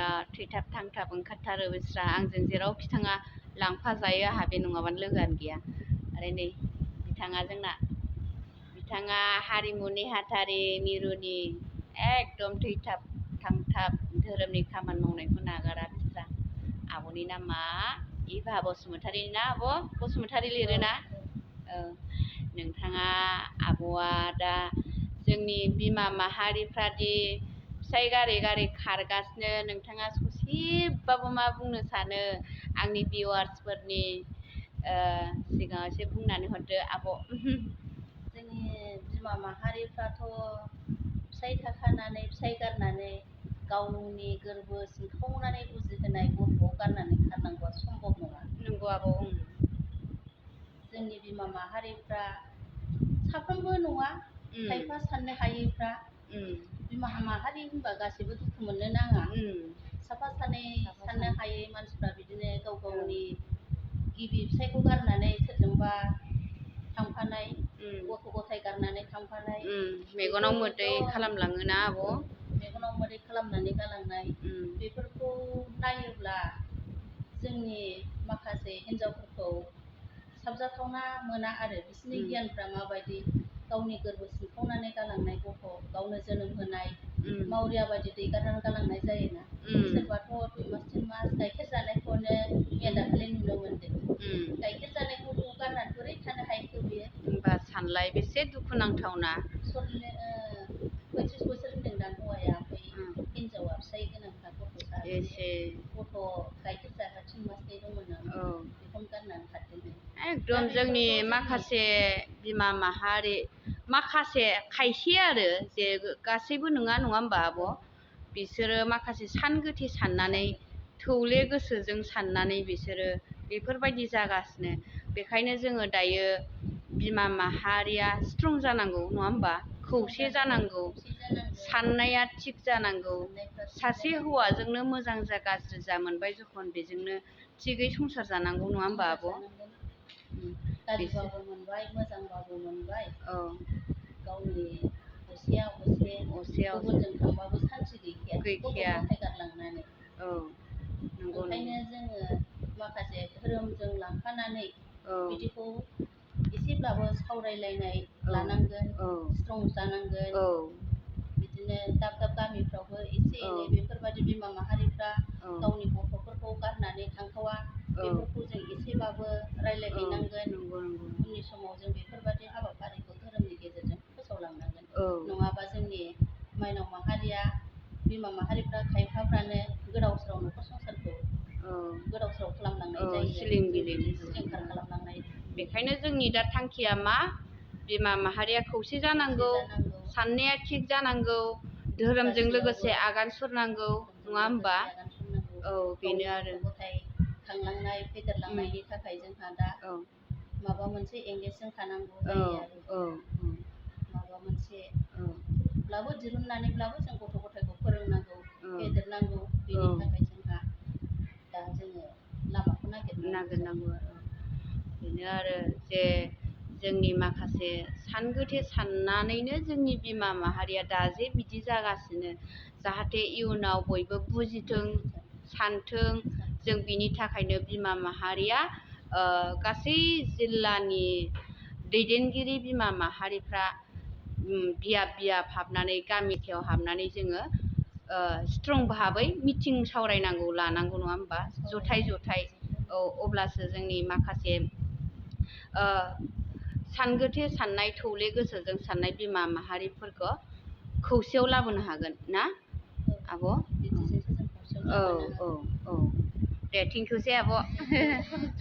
बिराद थैथाब थांथाब ओंखारथारो बिस्रा आंजों जेरावखि थाङा लांफाजायो आंहा बे नङाबानो लोगोआनो गैया आरो नै बिथाङा जोंना बिथाङा हारिमु नेहाथारि मिरुनि एकदम थैथाब थांथाब धोरोमनि खामानि मावनायखौ नागारा बिस्रा आब'नि नामा इभा बसुमतारी ना आब' बसुमतारी लिरोना नोंथाङा आब'आ दा जोंनि बिमा माहारिफ्रादि फिसाय गारै गारै खारगासिनो नोंथाङा ससेबाबो मा बुंनो सानो आंनि भिउवार्सफोरनि सिगाङाव एसे बुंनानै हरदो आब' जोंनि बिमा माहारिफ्राथ' फिसाय थाखानानै फिसाय गारनानै गावनि गोरबो सिंखावनानै बुजिहोनाय गथ'खौ गारनानै खारनांगौआ सम्भब नङा नंगौ आब' जोंनि बिमा माहारिफ्रा साफ्रोमबो नङा खायफा साननो हायैफ्रा बिमा माहारि होनबा गासैबो दुखु मोननो नाङा साफा सानै साननो हायै मानसिफ्रा बिदिनो गाव गावनि गिबि फिसायखौ गारनानै सोरजोंबा थांफानाय गथ' गथाय गारनानै थांफानाय मेगनाव मोदै खालामलाङोना आब' मेगनाव मोदै खालामनानै गालांनाय बेफोरखौ नायोब्ला जोंनि माखासे हिन्जावफोरखौ साबजाथावना मोना आरो बिसोरनि गियानफ्रा माबायदि गावनि गोरबो सिंखावनानै गालांनाय गथ' गावनो जोनोम होनाय मावरिया बायदि दैगारनानै गालांनाय जायोना सोरबाथ' 2 मास 3 मास गाइखेर जानायखौनो मैया दाखालि नुनो मोनदों गाइखेर जानायखौ गारनानै बोरै थानो हायैखो बियो होनबा सानलाय बेसे दुखुनांथावना 35 बोसोर होनदों दा हौवाया ओमफ्राय हिनजावा फिसाय गोनांखा गथ' गाइखेर जाग्रा 3 मासनि दंमोन नामा बेखौनो गारनानै खारदों एकदम जोंनि माखासे बिमा माहारि माखासे खायसे आरो जे गासैबो नङा होमबा आब' बिसोरो माखासे सानगोथि साननानै थौले गोसोजों साननानै बिसोरो बेफोरबायदि जागासिनो बेखायनो जोङो दायो बिमा माहारिया स्ट्रं जानांगौ नङा होमबा खौसे जानांगौ साननाया थिग जानांगौ सासे हौवाजोंनो मोजां जा गाज्रि जा मोनबाय जखन बेजोंनो थिगै संसार जानांगौ नङा होमबा आब' गाज्रिबाबो मोनबाय मोजांबाबो मोनबाय गावनि असेया असे गुबुनजों थांबाबो सान्थि गैखाया गथ' गथाय गारलांनानै ओंखायनो जोङो माखासे धोरोमजों लांफानानै बिदिखौ एसेब्लाबो सावरायलायनाय लानांगोन स्ट्रं जानांगोन बिदिनो दाब दाब गामिफ्रावबो एसे एनै बेफोरबायदि बिमा माहारिफ्रा गावनि गथ'फोरखौ गारनानै थांथावा बेफोरखौ जों एसेबाबो रायलायहैनांगोन उननि समाव जों बेफोरबायदि हाबाफारिखौ धोरोमनि गेजेरजों फोसावलांनांगोन नङाबा जोंनि माइनाव माहारिया बिमा माहारिफ्रा खायफाफ्रानो गोदाव सोराव न'खर संसारखौ गोदाव सोराव खालामलांनाय जायो सिलिंखार खालामलांनाय बेखायनो जोंनि दा थांखिया मा बिमा माहारिया खौसे जानांगौ साननाया थिग जानांगौ धोरोमजों लोगोसे आगान सुरनांगौ नङा होमबा बेनो आरो खांलांनाय फेदेरलांनायनि थाखाय जोंहा दा माबा मोनसे एंगेजजों थानांगौ जायो आरो माबा मोनसेब्लाबो दिरुननानैब्लाबो जों गथ' गथायखौ फोरोंनांगौ फेदेरनांगौ बेनि थाखाय जोंहा दा जोङो लामाखौ नागिरनांगौ बेनो आरो जे जोंनि माखासे सानगोथे साननानैनो जोंनि बिमा माहारिया दा जे बिदि जागासिनो जाहाथे इयुनाव बयबो बुजिथों सानथों जों बिनि थाखायनो बिमा माहारिया गासै जिल्लानि दैदेनगिरि बिमा माहारिफ्रा बियाब बियाब हाबनानै गामियाव हाबनानै जोङो स्ट्रं भाबै मिटिं सावरायनांगौ लानांगौ नङा होमबा जथाय अब्लासो जोंनि माखासे सानगोथे साननाय थौले गोसोजों साननाय बिमा माहारिफोरखौ खौसेयाव लाबोनो हागोन ना आब' दे थेंकिउसै आब'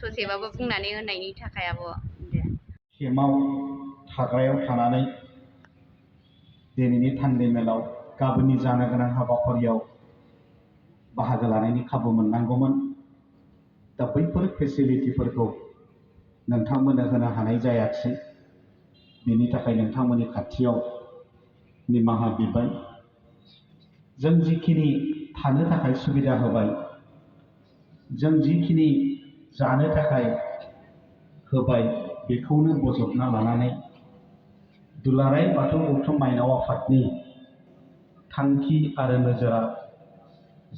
ससेबाबो बुंनानै होनायनि थाखाय आब' दे खेमाव थाग्रायाव थानानै दिनैनि थान्दै मेलाव गाबोननि जानो गोनां हाबाफारियाव बाहागो लानायनि खाबु मोननांगौमोन दा बैफोर फेसिलिटिफोरखौ नोंथांमोननो होनो हानाय जायाखिसै बिनि थाखाय नोंथांमोननि खाथियाव निमाहा बिबाय जों जिखिनि थानो थाखाय सुबिदा होबाय जों जिखिनि जानो थाखाय होबाय बेखौनो बजबना लानानै दुलाराय बाथौ गौथुम माइनाव आफादनि थांखि आरो नोजोरा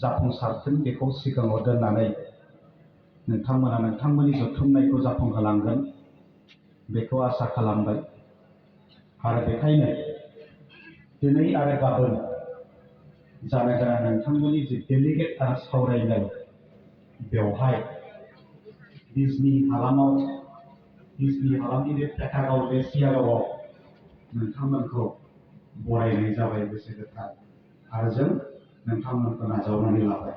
जाफुंसारथों बेखौ सिगाङाव दोननानै नोंथांमोना नोंथांमोननि जथुमनायखौ जाफुंहोलांगोन बेखौ आसा खालामबाय। आरो बेखायनो दिनै आरो गाबोन जानो गोनां नोंथांमोननि जि डेलिगेट आरो सावरायनाय बेवहाय बिजनि हालामनि बे पेटागाव बे सियागावआव नोंथांमोनखौ बरायनाय जाबाय गोसो गोथार आरो जों नोंथांमोनखौ नाजावनानै लाबाय।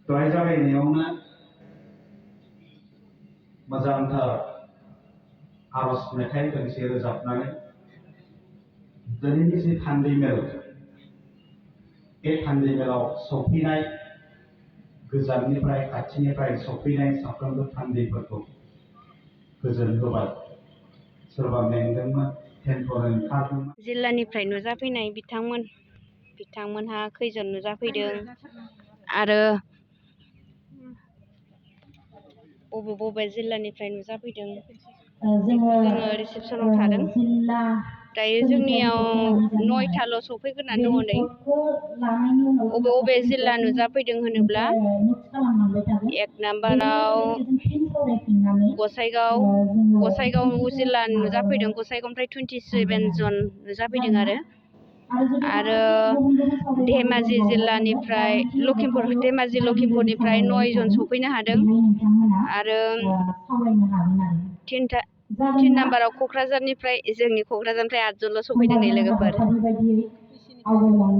दहाय जागायनायावनो मोजांथार आरज मेथाइ दोंसे रोजाबनानै दिनैनि जि थान्दै मेल बे थान्दै मेलाव सफैनाय गोजाननिफ्राय खाथिनिफ्राय सफैनाय साफ्रोमबो थान्दैफोरखौ गोजोन होबाय। सोरबा मेंदोंमोन टेन्टनो ओंखारदोंमोन। जिल्लानिफ्राय नुजाफैनाय बिथांमोनहा खैजन नुजाफैदों आरो बबे जिल्लानिफ्राय नुजाफैदों जोङो रिसेपसनाव थादों। दायो जोंनियाव 9थाल' सफैग्रोनानै दङ नै। बबे जिल्ला नुजाफैदों होनोब्ला 1 नाम्बाराव गसाइगाव जिल्ला नुजाफैदों। गसाइगावनिफ्राय 27 जन नुजाफैदों आरो धेमाजि जिल्लानिफ्राय लखिमपुरनिफ्राय 9 जन सफैनो हादों आरो 3 नाम्बाराव क'क्राझारनिफ्राय 8 जनल' सफैदों नै लोगोफोर।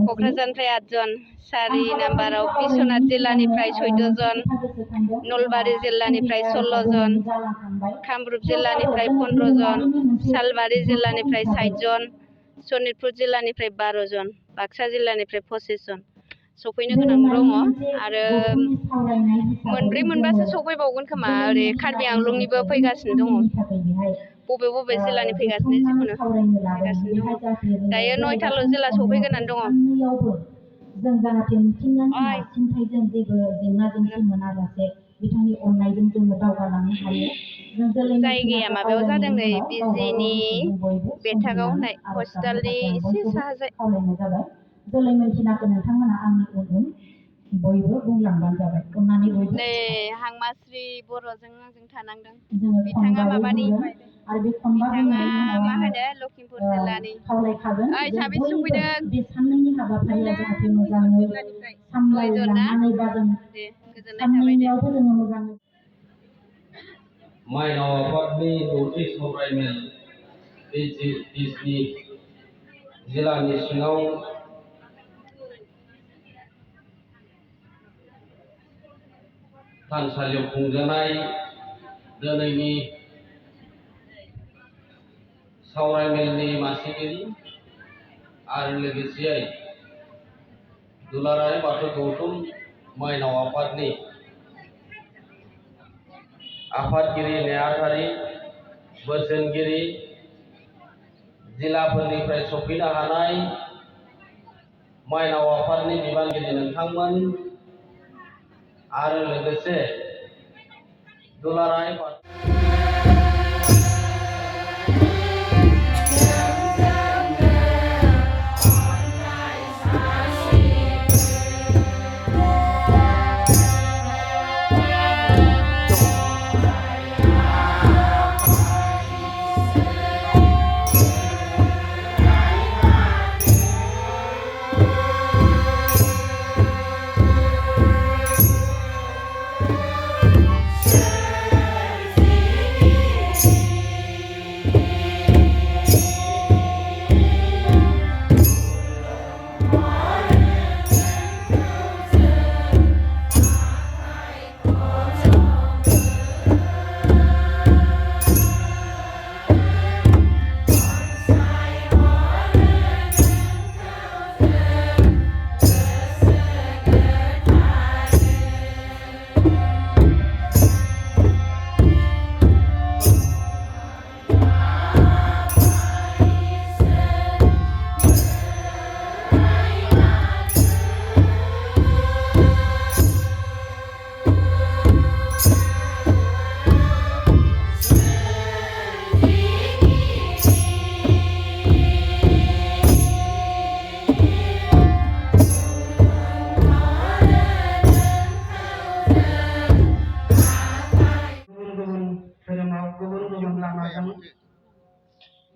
क'क्राझारनिफ्राय 8 जन। 4 नाम्बाराव बिश्वनाथ जिल्लानिफ्राय 14 जन, नलबारि जिल्लानिफ्राय 16 जन, कामरुप जिल्लानिफ्राय 15 जन, सालबारि जिल्लानिफ्राय 60 जन, सनितपुर जिल्लानिफ्राय 12 जन, बाक्सा जिल्लानिफ्राय 25 जन सफैनो गोनां दङ आरो मोनब्रै मोनबासो सफैबावगोन खोमा। ओरै कार्बि आंलंनिबो फैगासिनो दङ। बबे जिल्लानि फैगासिनो जिखुनु फैगासिनो दङ। दायो 9थाल' जिल्ला सफैग्रोनानै दङ। जों जाहाथे मिथिंगानि नारसिनथायजों जेबो जेंना जेंसि मोनाजासे बिथांनि अननायजों जोङो दावगालांनो हायो। जायगाया माबायाव जादों नै बिजिनि बेथागाव होननाय हस्पिटालनि एसे साहाजाय। खावलायनाय जाबाय। जोलै मोनथिनाखौ नोंथांमोना आंनि उन बयबो बुंलांबानो जाबाय। अननानै बयबो। नै हांमास्रि बर'जों आंजों थानांदों। बिथाङा माबानि बिथाङा मा होनो लखिमपुर जिल्लानि। ओइ साबेसे सफैदों? बे साननैनि हाबाफारिया जाहाथे मोजाङै सामलायलांनानै बा जों साननैयावबो जोङो मोजाङै माइनाव आफादनि 6थि सावरायमेल बिजनि जिल्लानि सिङाव थानसालियाव खुंजानाय दिनैनि सावरायमेलनि मासिगिरि आरो लोगोसेयै दुलाराय बाथौ गौथुम माइनाव आफादनि आफादगिरि नेहाथारि बोसोनगिरि जिल्लाफोरनिफ्राय सफैनो हानाय माइनाव आफादनि बिबानगिरि नोंथांमोन आरो लोगोसे दुलाराय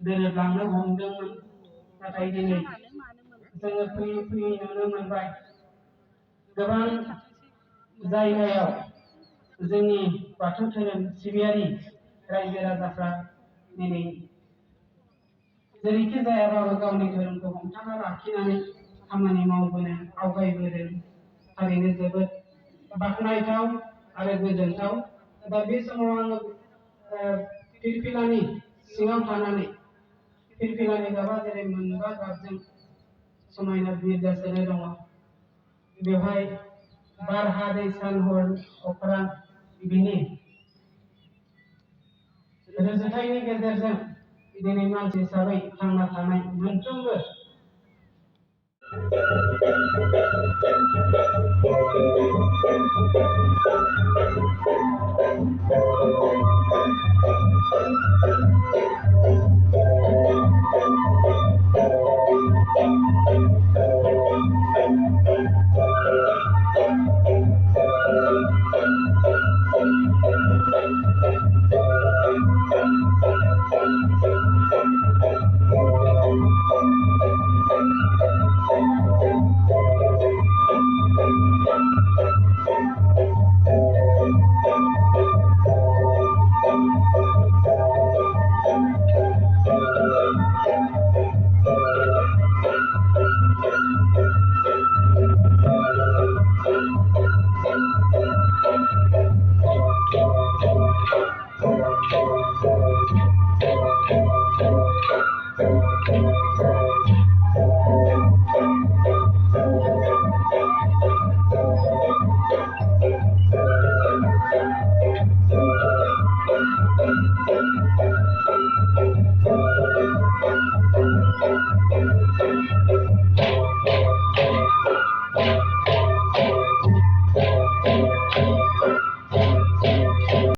दोरोदलांनो हमदोंमोन नाथाय दिनै जोङो फैयै फैयै नुनो मोनबाय गोबां जायगायाव जोंनि बाथौ धोरोम सिबियारि रायजो राजाफ्रा दिनै जेरैखि जायाबाबो गावनि धोरोमखौ हमथाना लाखिनानै खामानि मावबोनो आवगायबोदों थारैनो जोबोद बाख्नायथाव आरो गोजोनथाव दा बे समाव आङो फिरफिलानि सिङाव थानानै फिरफिलानि गाबा जेरै मोनबा गाबजों समायना बिरगासिनो दङ बेवहाय बार हा दै सान हर अख्रां बिनि रुजुथायनि गेजेरजों दिनै मानसि हिसाबै थांना थानाय मोनफ्रोमबो